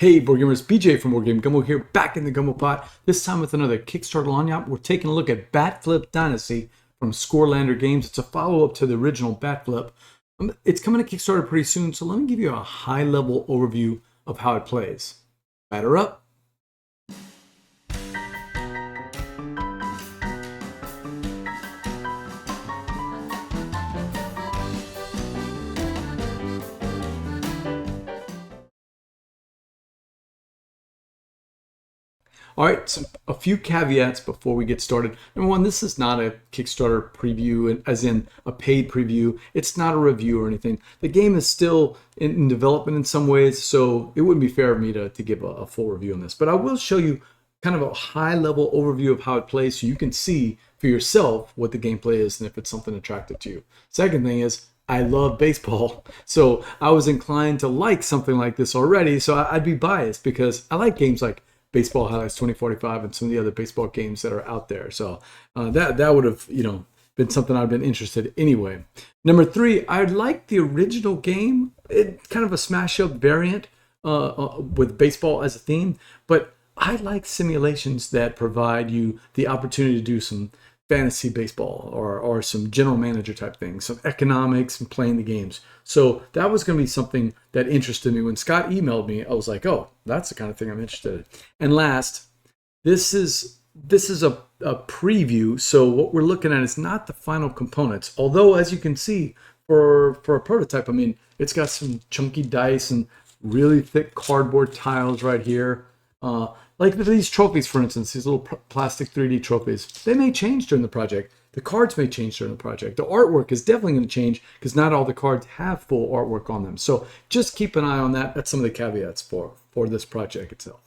Hey, board gamers, BJ from Game Gumbo here, back in the Gumbo pot. This time with another Kickstarter Lagniappe. We're taking a look at BAT FLIP Dynasty from Scorlander Games. It's a follow-up to the original BAT FLIP. It's coming to Kickstarter pretty soon, so let me give you a high-level overview of how it plays. Batter up. All right, so a few caveats before we get started. Number one, this is not a Kickstarter preview, as in a paid preview. It's not a review or anything. The game is still in development in some ways, so it wouldn't be fair of me to give a full review on this. But I will show you kind of a high-level overview of how it plays so you can see for yourself what the gameplay is and if it's something attractive to you. Second thing is, I love baseball, so I was inclined to like something like this already, so I'd be biased because I like games like Baseball Highlights 2045 and some of the other baseball games that are out there. So that would have, been something I've been interested in anyway. Number three, I like the original game. It kind of a smash up variant with baseball as a theme, but I like simulations that provide you the opportunity to do some fantasy baseball or some general manager type things, some economics and playing the games. So that was going to be something that interested me. When Scott emailed me, I was like, oh, that's the kind of thing I'm interested in. And last, this is a preview. So what we're looking at is not the final components. Although, as you can see, for a prototype, I mean, it's got some chunky dice and really thick cardboard tiles right here. Like these trophies, for instance, these little plastic 3D trophies, they may change during the project. The cards may change during the project. The artwork is definitely going to change because not all the cards have full artwork on them. So just keep an eye on that. That's some of the caveats for this project itself.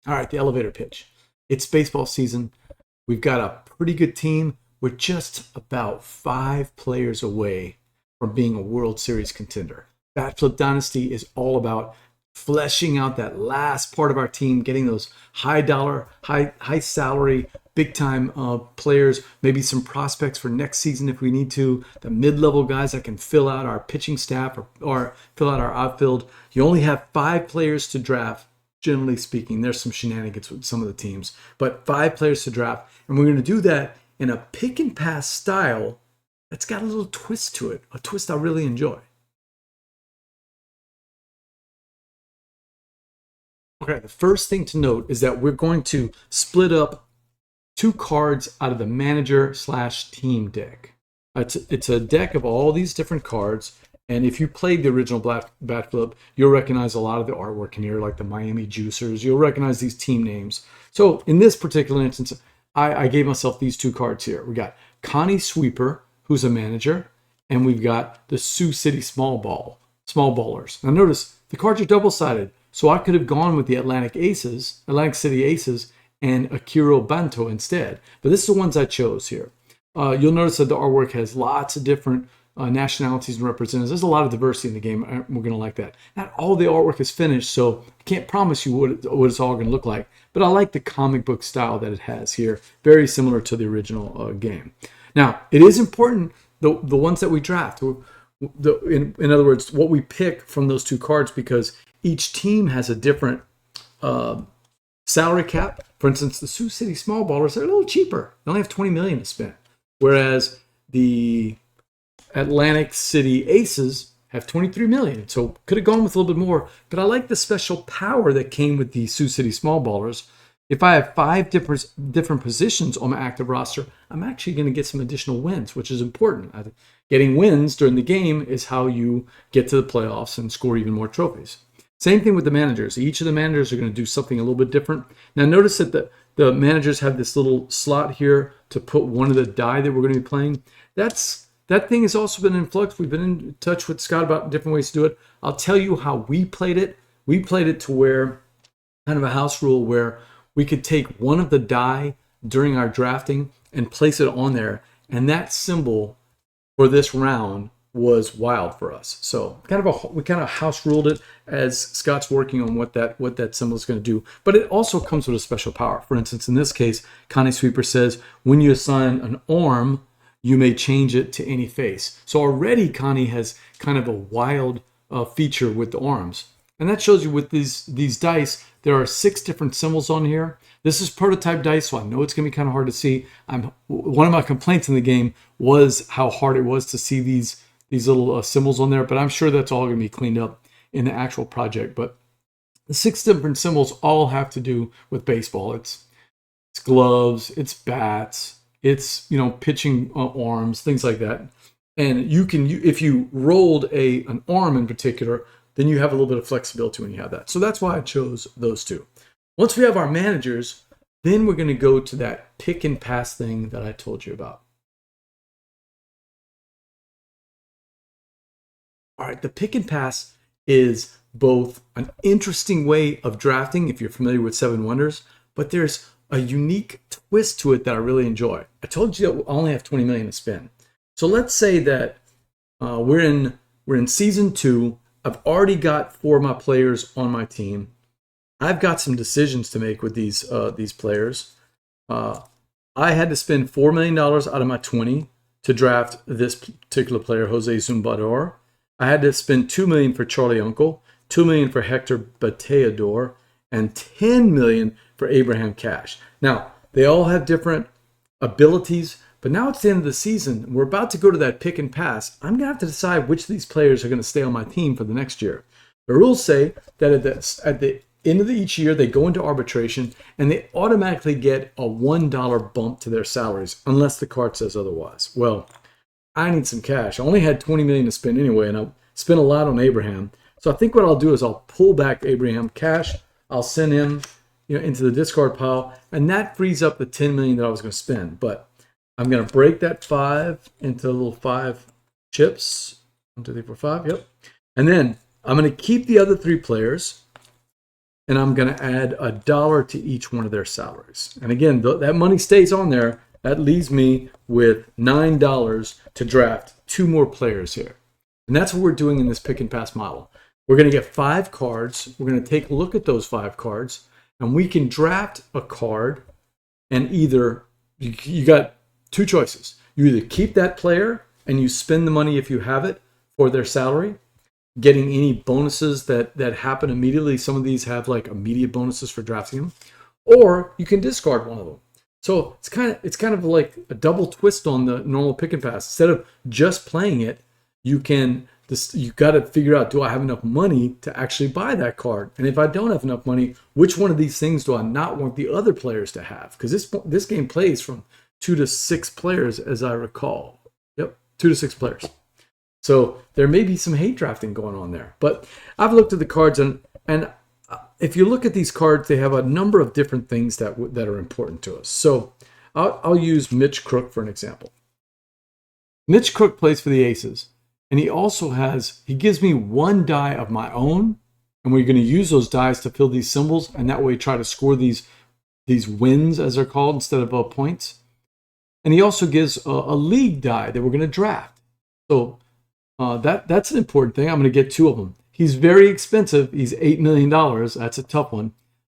All right, the elevator pitch. It's baseball season. We've got a pretty good team. We're just about 5 players away from being a World Series contender. BAT FLIP Dynasty is all about fleshing out that last part of our team, getting those high dollar, high salary, big time players, maybe some prospects for next season if we need to, the mid-level guys that can fill out our pitching staff or fill out our outfield. You only have 5 players to draft, generally speaking. There's some shenanigans with some of the teams, but 5 players to draft. And we're going to do that in a pick and pass style that's got a little twist to it, a twist I really enjoy. Okay, the first thing to note is that we're going to split up 2 cards out of the manager/team deck. It's a deck of all these different cards, and if you played the original BAT FLIP, you'll recognize a lot of the artwork in here, like the Miami Juicers. You'll recognize these team names. So in this particular instance, I gave myself these 2 cards here. We got Connie Sweeper, who's a manager, and we've got the Sioux City Small Ballers. Now notice the cards are double-sided. So I could have gone with the Atlantic City Aces, and Akiro Banto instead. But this is the ones I chose here. You'll notice that the artwork has lots of different nationalities and representatives. There's a lot of diversity in the game. We're going to like that. Not all the artwork is finished, so I can't promise you what it's all going to look like. But I like the comic book style that it has here. Very similar to the original game. Now, it is important, the ones that we draft. In other words, what we pick from those 2 cards, because each team has a different salary cap. For instance, the Sioux City Small Ballers are a little cheaper. They only have $20 million to spend, whereas the Atlantic City Aces have $23 million. So could have gone with a little bit more, but I like the special power that came with the Sioux City Small Ballers. If I have 5 different positions on my active roster, I'm actually going to get some additional wins, which is important. Getting wins during the game is how you get to the playoffs and score even more trophies. Same thing with the managers. Each of the managers are going to do something a little bit different. Now notice that the managers have this little slot here to put one of the die that we're going to be playing. That thing has also been in flux. We've been in touch with Scott about different ways to do it. I'll tell you how we played it. We played it to where, kind of a house rule where we could take one of the die during our drafting and place it on there. And that symbol for this round was wild for us. So we kind of house ruled it as Scott's working on what that symbol is going to do. But it also comes with a special power. For instance, in this case, Connie Sweeper says when you assign an arm, you may change it to any face. So already Connie has kind of a wild feature with the arms. And that shows you with these dice, there are 6 different symbols on here. This is prototype dice, so I know it's going to be kind of hard to see. One of my complaints in the game was how hard it was to see these little symbols on there, but I'm sure that's all going to be cleaned up in the actual project. But the 6 different symbols all have to do with baseball. It's gloves, it's bats, it's pitching arms, things like that. And if you rolled an arm in particular, then you have a little bit of flexibility when you have that. So that's why I chose those 2. Once we have our managers, then we're going to go to that pick and pass thing that I told you about. All right, the pick and pass is both an interesting way of drafting, if you're familiar with 7 Wonders, but there's a unique twist to it that I really enjoy. I told you that I only have 20 million to spend. So let's say that we're in season 2. I've already got 4 of my players on my team. I've got some decisions to make with these players. I had to spend $4 million out of my 20 to draft this particular player, Jose Zumbador. I had to spend $2 million for Charlie Uncle, $2 million for Hector Bateador, and $10 million for Abraham Cash. Now, they all have different abilities, but now it's the end of the season. We're about to go to that pick and pass. I'm going to have to decide which of these players are going to stay on my team for the next year. The rules say that at the end of each year, they go into arbitration, and they automatically get a $1 bump to their salaries, unless the card says otherwise. Well, I need some cash. I only had 20 million to spend anyway, and I spent a lot on Abraham. So I think what I'll do is I'll pull back Abraham Cash. I'll send him into the discard pile, and that frees up the 10 million that I was going to spend. But I'm going to break that 5 into little 5 chips. 1, 2, 3, 4, 5. Yep. And then I'm going to keep the other 3 players, and I'm going to add $1 to each one of their salaries. And again, that money stays on there. That leaves me with $9 to draft 2 more players here. And that's what we're doing in this pick and pass model. We're going to get 5 cards. We're going to take a look at those 5 cards, and we can draft a card, and either you got 2 choices. You either keep that player and you spend the money if you have it for their salary, getting any bonuses that happen immediately. Some of these have like immediate bonuses for drafting them, or you can discard one of them. So it's kind of like a double twist on the normal pick and pass. Instead of just playing it, you got to figure out, do I have enough money to actually buy that card? And if I don't have enough money, which one of these things do I not want the other players to have? Because this game plays from 2 to 6 players, as I recall. Yep, 2 to 6 players. So there may be some hate drafting going on there. But I've looked at the cards, and if you look at these cards, they have a number of different things that are important to us. So I'll use Mitch Crook for an example. Mitch Crook plays for the Aces, and he gives me 1 die of my own, and we're going to use those dies to fill these symbols, and that way try to score these wins, as they're called, instead of points. And he also gives a league die that we're going to draft. So that's an important thing. I'm going to get 2 of them. He's very expensive. He's $8 million. That's a tough one.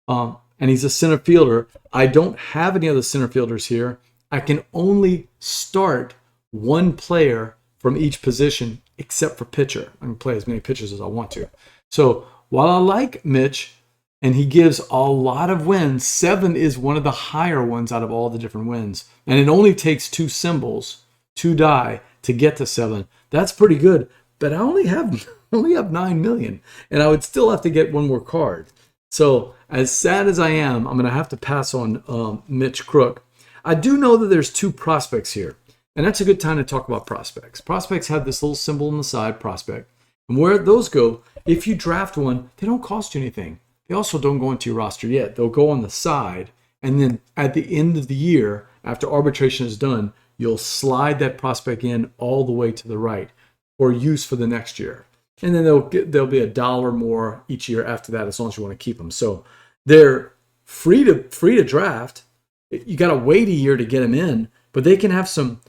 And he's a center fielder. I don't have any other center fielders here. I can only start 1 player from each position except for pitcher. I can play as many pitchers as I want to. So while I like Mitch, and he gives a lot of wins, 7 is one of the higher ones out of all the different wins. And it only takes 2 symbols, 2 die, to get to 7. That's pretty good. But I only have 9 million, and I would still have to get 1 more card. So as sad as I am, I'm going to have to pass on Mitch Crook. I do know that there's 2 prospects here, and that's a good time to talk about prospects. Prospects have this little symbol on the side, prospect. And where those go, if you draft one, they don't cost you anything. They also don't go into your roster yet. They'll go on the side, and then at the end of the year, after arbitration is done, you'll slide that prospect in all the way to the right for use for the next year. And then there'll be $1 more each year after that, as long as you want to keep them. So they're free to draft. You got to wait a year to get them in, but they can have some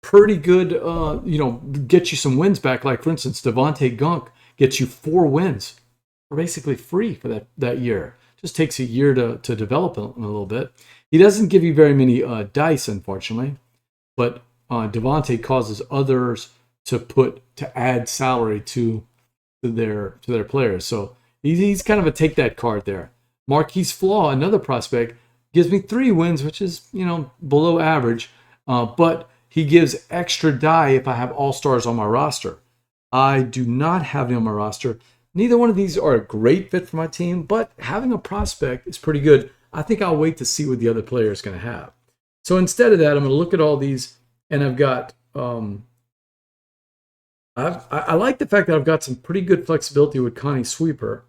pretty good, get you some wins back. Like for instance, Devontae Gunk gets you 4 wins for basically free for that year. Just takes a year to develop a little bit. He doesn't give you very many dice, unfortunately, but Devontae causes others to add salary to their players. So he's kind of a take that card there. Marquise Flaw, another prospect, gives me 3 wins, which is, below average, but he gives extra die if I have all-stars on my roster. I do not have him on my roster. Neither one of these are a great fit for my team, but having a prospect is pretty good. I think I'll wait to see what the other player is going to have. So instead of that, I'm going to look at all these, and I've got I like the fact that I've got some pretty good flexibility with Connie Sweeper,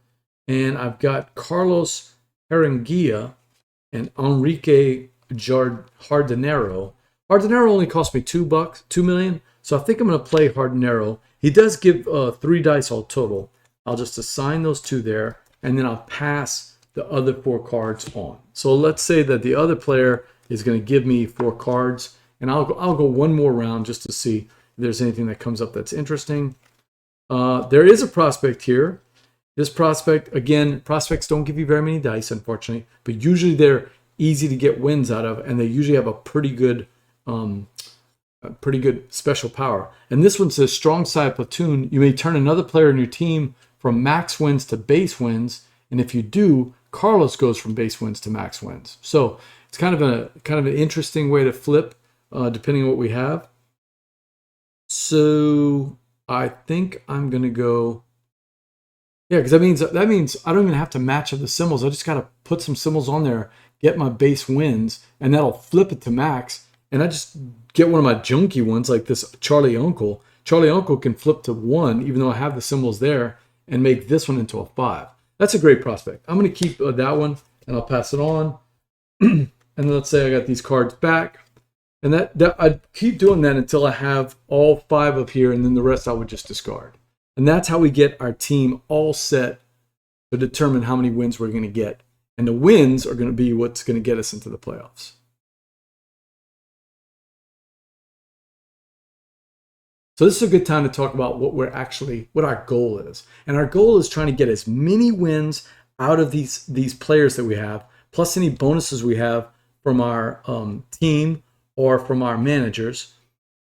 and I've got Carlos Herenguia and Enrique Hardenero. Hardenero only cost me $2 million, so I think I'm going to play Hardenero. He does give 3 dice all total. I'll just assign those 2 there, and then I'll pass the other 4 cards on. So let's say that the other player is going to give me 4 cards, and I'll go one more round just to see if there's anything that comes up that's interesting. There is a prospect here. This prospect, again, prospects don't give you very many dice, unfortunately, but usually they're easy to get wins out of, and they usually have a pretty good special power. And this one says, strong side platoon, you may turn another player in your team from max wins to base wins, and if you do, Carlos goes from base wins to max wins. So it's kind of an interesting way to flip, depending on what we have. So I think I'm gonna go. Yeah, because that means I don't even have to match up the symbols. I just gotta put some symbols on there, get my base wins, and that'll flip it to max. And I just get one of my junky ones like this Charlie Uncle. Charlie Uncle can flip to 1, even though I have the symbols there, and make this one into a 5. That's a great prospect. I'm gonna keep that one, and I'll pass it on. And let's say I got these cards back. And that I'd keep doing that until I have all 5 up here, and then the rest I would just discard. And that's how we get our team all set to determine how many wins we're going to get. And the wins are going to be what's going to get us into the playoffs. So this is a good time to talk about what our goal is. And our goal is trying to get as many wins out of these players that we have, plus any bonuses we have from our team or from our managers,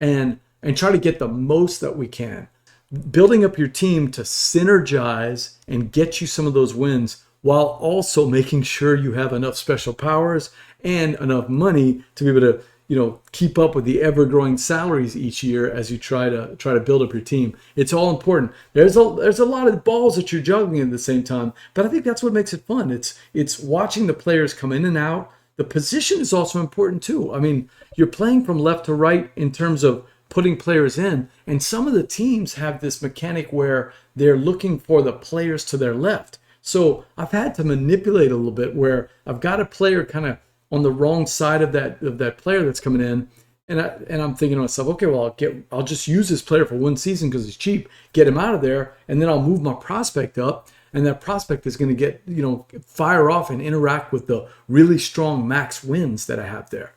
and try to get the most that we can. Building up your team to synergize and get you some of those wins while also making sure you have enough special powers and enough money to be able to keep up with the ever-growing salaries each year as you try to build up your team. It's all important. There's a lot of balls that you're juggling at the same time, but I think that's what makes it fun. It's watching the players come in and out. The position is also important too. I mean, you're playing from left to right in terms of putting players in, and some of the teams have this mechanic where they're looking for the players to their left. So I've had to manipulate a little bit where I've got a player kind of on the wrong side of that player that's coming in, and I'm thinking to myself, okay, well I'll just use this player for 1 season because he's cheap, get him out of there, and then I'll move my prospect up. And that prospect is going to get, fire off and interact with the really strong max wins that I have there.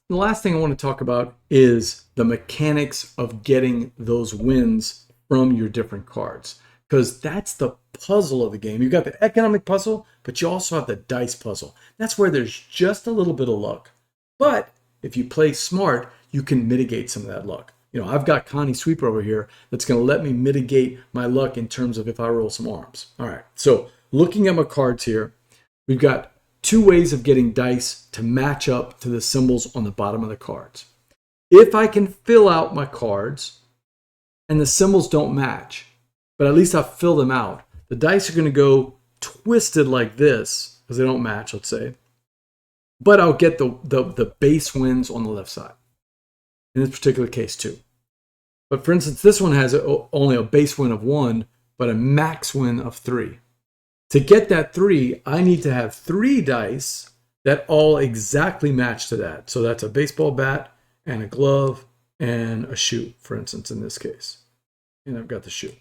The last thing I want to talk about is the mechanics of getting those wins from your different cards, because that's the puzzle of the game. You've got the economic puzzle, but you also have the dice puzzle. That's where there's just a little bit of luck. But if you play smart, you can mitigate some of that luck. I've got Connie Sweeper over here that's going to let me mitigate my luck in terms of if I roll some arms. All right, so looking at my cards here, we've got 2 ways of getting dice to match up to the symbols on the bottom of the cards. If I can fill out my cards and the symbols don't match, but at least I fill them out, the dice are going to go twisted like this because they don't match, let's say, but I'll get the base wins on the left side. In this particular case, 2. But for instance, this one has only a base win of 1, but a max win of 3. To get that 3, I need to have 3 dice that all exactly match to that. So that's a baseball bat and a glove and a shoe, for instance, in this case. And I've got the shoe.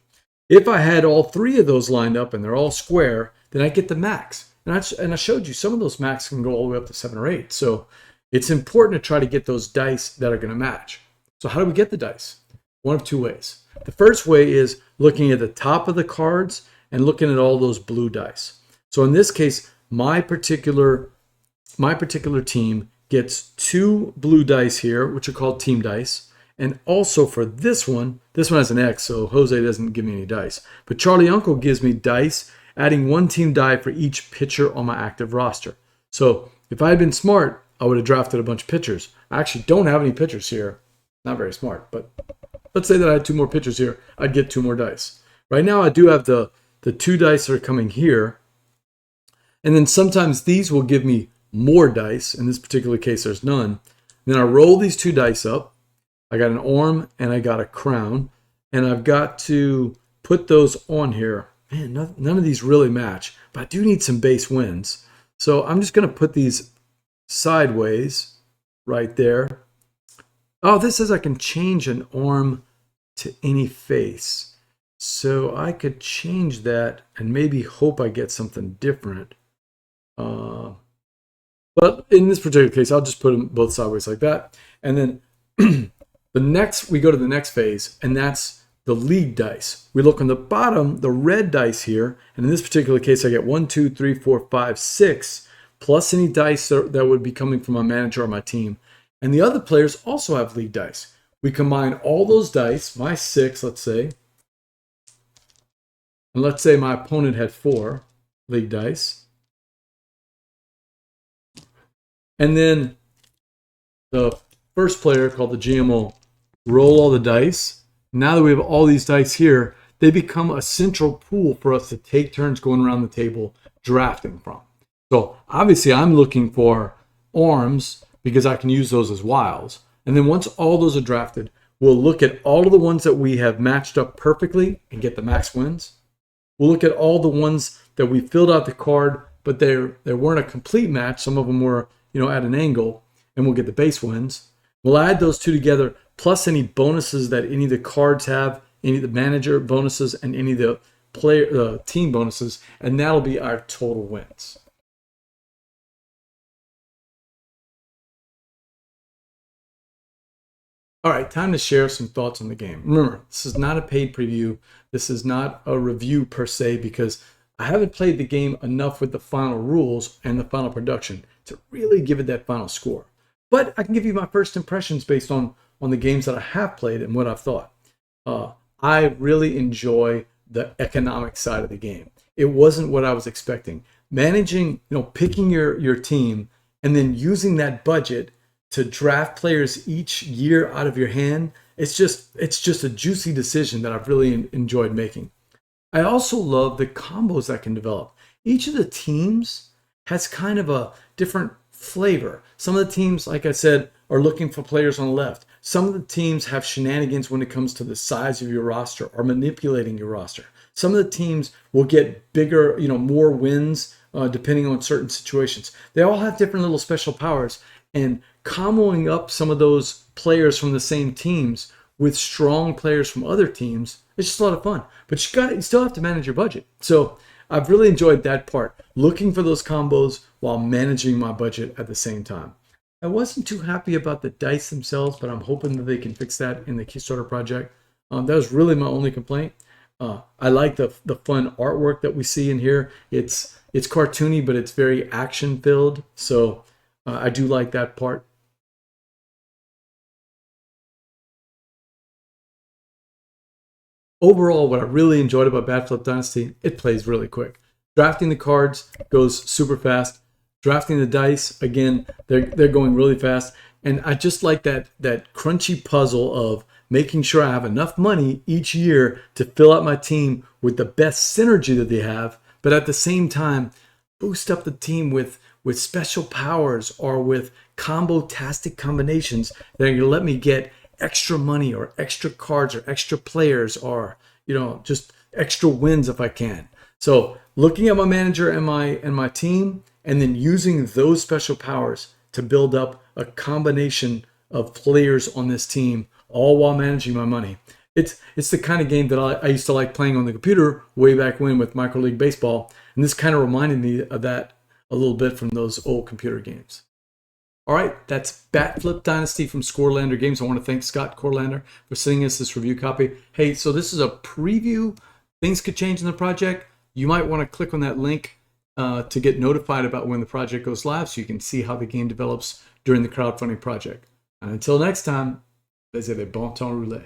If I had all 3 of those lined up and they're all square, then I get the max. And I showed you some of those max can go all the way up to 7 or 8. So it's important to try to get those dice that are going to match. So how do we get the dice? One of 2 ways. The first way is looking at the top of the cards and looking at all those blue dice. So in this case, my particular my particular team gets 2 blue dice here, which are called team dice. And also for this one has an X, so Jose doesn't give me any dice. But Charlie Uncle gives me dice, adding 1 team die for each pitcher on my active roster. So if I had been smart, I would have drafted a bunch of pitchers. I actually don't have any pitchers here. Not very smart, but let's say that I had 2 more pitchers here. I'd get 2 more dice. Right now I do have the 2 dice that are coming here. And then sometimes these will give me more dice. In this particular case, there's none. And then I roll these 2 dice up. I got an orm and I got a crown. And I've got to put those on here. Man, none of these really match. But I do need some base wins. So I'm just going to put these sideways right there. Oh, this says I can change an orm to any face. So I could change that and maybe hope I get something different. But in this particular case, I'll just put them both sideways like that. And then we go to the next phase, and that's the lead dice. We look on the bottom, the red dice here, and in this particular case, I get 1, 2, 3, 4, 5, 6, plus any dice that would be coming from my manager or my team. And the other players also have lead dice. We combine all those dice, my 6, let's say, and let's say my opponent had 4 league dice. And then the first player, called the GM, will roll all the dice. Now that we have all these dice here, they become a central pool for us to take turns going around the table drafting from. So obviously I'm looking for arms because I can use those as wilds. And then once all those are drafted, we'll look at all of the ones that we have matched up perfectly and get the max wins. We'll look at all the ones that we filled out the card, but they weren't a complete match. Some of them were, at an angle, and we'll get the base wins. We'll add those 2 together, plus any bonuses that any of the cards have, any of the manager bonuses, and any of the team bonuses, and that'll be our total wins. All right, time to share some thoughts on the game. Remember, this is not a paid preview. This is not a review per se, because I haven't played the game enough with the final rules and the final production to really give it that final score. But I can give you my first impressions based on the games that I have played and what I've thought. I really enjoy the economic side of the game. It wasn't what I was expecting. Managing, picking your team and then using that budget to draft players each year out of your hand, it's just a juicy decision that I've really enjoyed making. I also love the combos that can develop. Each of the teams has kind of a different flavor. Some of the teams, like I said, are looking for players on the left. Some of the teams have shenanigans when it comes to the size of your roster or manipulating your roster. Some of the teams will get bigger, more wins depending on certain situations. They all have different little special powers, and comboing up some of those players from the same teams with strong players from other teams, it's just a lot of fun. But you still have to manage your budget. So I've really enjoyed that part, looking for those combos while managing my budget at the same time. I wasn't too happy about the dice themselves, but I'm hoping that they can fix that in the Kickstarter project. That was really my only complaint. I like the fun artwork that we see in here. It's cartoony, but it's very action filled. So I do like that part. Overall, what I really enjoyed about BAT FLIP Dynasty, it plays really quick. Drafting the cards goes super fast. Drafting the dice, again, they're going really fast. And I just like that crunchy puzzle of making sure I have enough money each year to fill out my team with the best synergy that they have, but at the same time, boost up the team with special powers or with combo-tastic combinations that are going to let me get extra money or extra cards or extra players or just extra wins if I can. So looking at my manager and my team, and then using those special powers to build up a combination of players on this team, all while managing my money. It's the kind of game that I used to like playing on the computer way back when with Micro League Baseball, and this kind of reminded me of that a little bit from those old computer games. All right, that's BAT FLIP Dynasty from Scorlander Games. I want to thank Scott Scorlander for sending us this review copy. Hey, so this is a preview. Things could change in the project. You might want to click on that link to get notified about when the project goes live so you can see how the game develops during the crowdfunding project. And until next time, laissez, bon temps rouler.